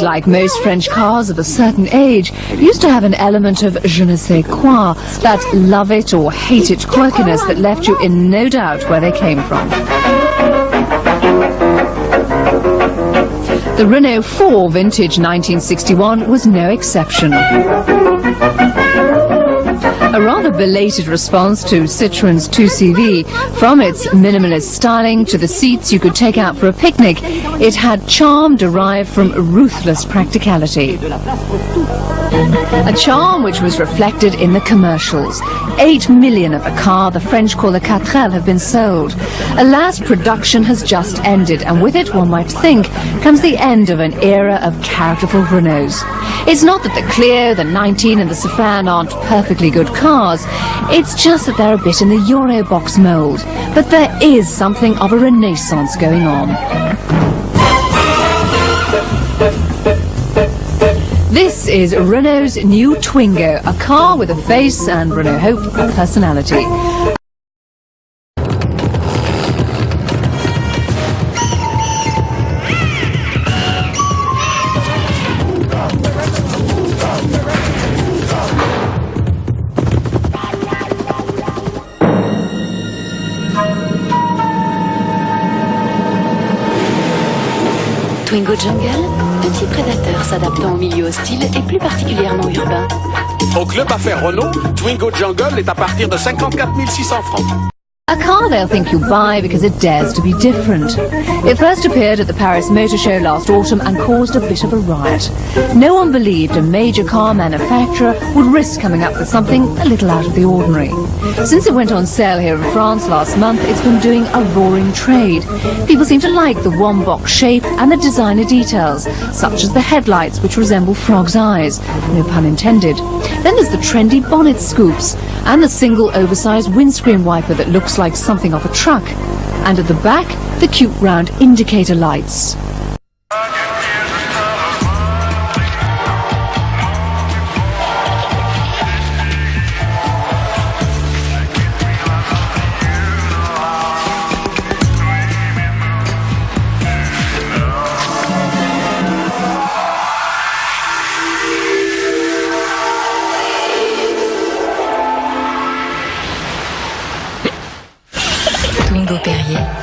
it, like most French cars of a certain age, used to have an element of je ne sais quoi, that love it or hate it quirkiness that left you in no doubt where they came from. The Renault 4 vintage 1961 was no exception. A rather belated response to Citroën's 2CV. From its minimalist styling to the seats you could take out for a picnic, it had charm derived from ruthless practicality. A charm which was reflected in the commercials. 8 million of the car the French call a cateva have been sold. Alas, production has just ended, and with it, one might think, comes the end of an era of characterful Renaults. It's not that the Clio, the 19 and the Safran aren't perfectly good cars, it's just that they're a bit in the Eurobox mould. But there is something of a renaissance going on. This is Renault's new Twingo, a car with a face and, Renault hope, a personality. Twingo Jungle, petit prédateur s'adaptant au milieu hostile et plus particulièrement urbain. Au club affaires Renault, Twingo Jungle est à partir de 54 600 francs. A car they'll think you buy because it dares to be different. It first appeared at the Paris Motor Show last autumn and caused a bit of a riot. No one believed a major car manufacturer would risk coming up with something a little out of the ordinary. Since it went on sale here in France last month, it's been doing a roaring trade. People seem to like the one-box shape and the designer details, such as the headlights, which resemble frog's eyes, no pun intended. Then there's the trendy bonnet scoops and the single oversized windscreen wiper that looks like something off a truck. And at the back, the cute round indicator lights.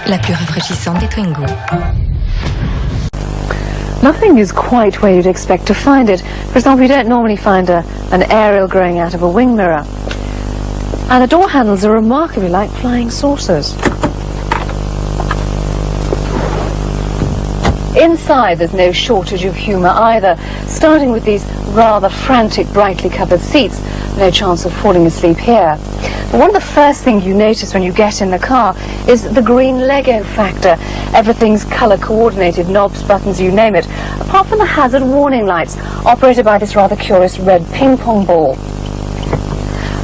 La plus rafraîchissante des Twingo. Nothing is quite where you'd expect to find it. For example, you don't normally find an aerial growing out of a wing mirror. And the door handles are remarkably like flying saucers. Inside, there's no shortage of humour either, starting with these rather frantic, brightly covered seats. No chance of falling asleep here. But one of the first things you notice when you get in the car is the green Lego factor. Everything's colour coordinated, knobs, buttons, you name it, apart from the hazard warning lights, operated by this rather curious red ping pong ball.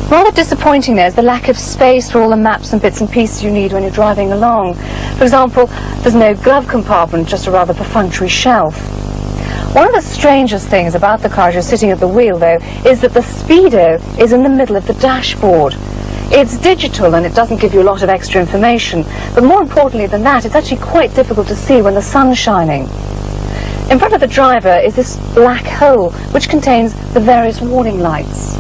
Rather disappointing there is the lack of space for all the maps and bits and pieces you need when you're driving along. For example, there's no glove compartment, just a rather perfunctory shelf. One of the strangest things about the car as you're sitting at the wheel, though, is that the speedo is in the middle of the dashboard. It's digital and it doesn't give you a lot of extra information, but more importantly than that, it's actually quite difficult to see when the sun's shining. In front of the driver is this black hole, which contains the various warning lights.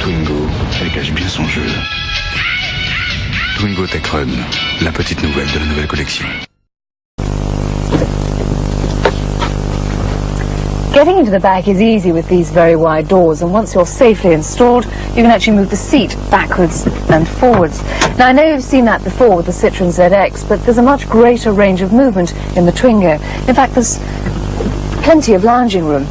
Twingo, elle cache bien son jeu. Twingo Tech Run, la petite nouvelle de la nouvelle collection. Getting into the back is easy with these very wide doors, and once you're safely installed, you can actually move the seat backwards and forwards. Now, I know you've seen that before with the Citroën ZX, but there's a much greater range of movement in the Twingo. In fact, there's plenty of lounging room.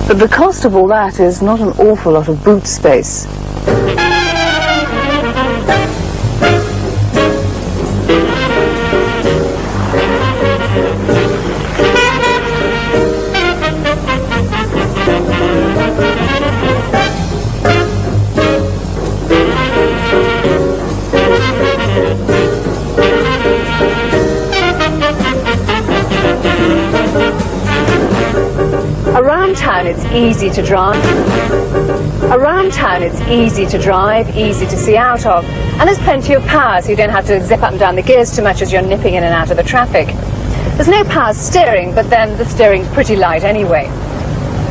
But the cost of all that is not an awful lot of boot space. easy to drive. Around town, it's easy to drive, easy to see out of, and there's plenty of power, so you don't have to zip up and down the gears too much as you're nipping in and out of the traffic. There's no power steering, but then the steering's pretty light anyway.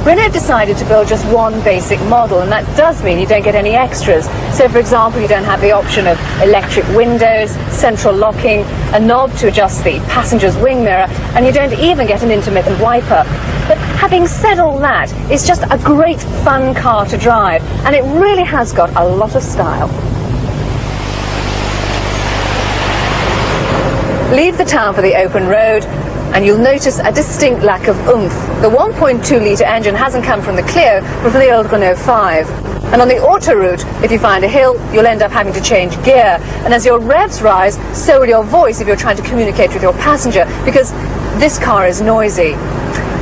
Renault decided to build just one basic model, and that does mean you don't get any extras. So, for example, you don't have the option of electric windows, central locking, a knob to adjust the passenger's wing mirror, and you don't even get an intermittent wiper. But having said all that, it's just a great fun car to drive, and it really has got a lot of style. Leave the town for the open road, and you'll notice a distinct lack of oomph. The 1.2-litre engine hasn't come from the Clio, but from the old Renault 5. And on the autoroute, if you find a hill, you'll end up having to change gear. And as your revs rise, so will your voice if you're trying to communicate with your passenger, because this car is noisy.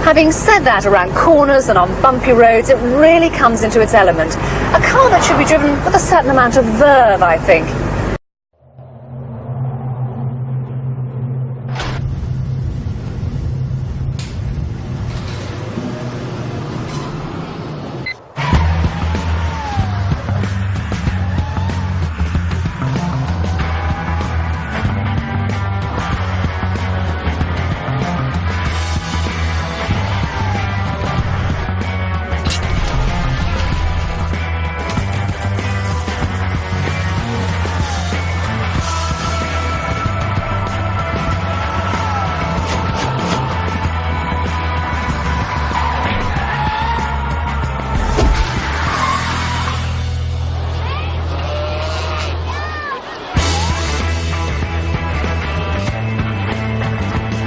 Having said that, around corners and on bumpy roads, it really comes into its element. A car that should be driven with a certain amount of verve, I think.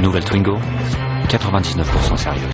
Nouvelle Twingo, 99% sérieux.